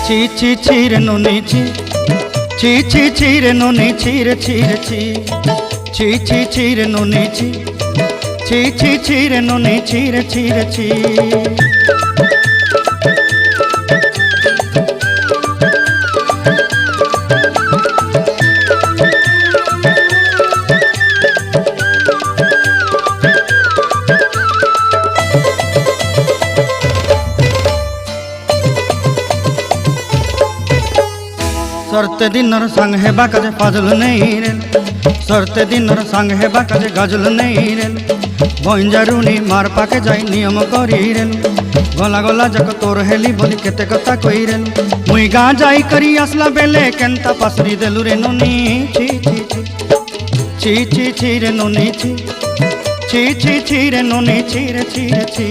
ছি ছি ছি রে নুনি ছি, ছি ছি ছি রে নুনি ছি রে ছি রে ছি, ছি ছি ছি রে নুনি ছি, ছি ছি ছি রে নুনি ছি রে ছি রে ছি। सरते दिनर संग हेबा काजे फाजल नहीं रेल, सरते दिनर संग हेबा काजे गाजल नहीं रेल, बंजारुनी मार पाके जाई नियम करी रेल, गला गला जक तोर हेली बोली केते कथा कई रेल, मुई गा जाई करी आसला बेले केंता पासरी देलु रे नुनी छी छी छी, छी छी छी रे नुनी छी, छी छी छी रे नुनी छी रे छी रे छी।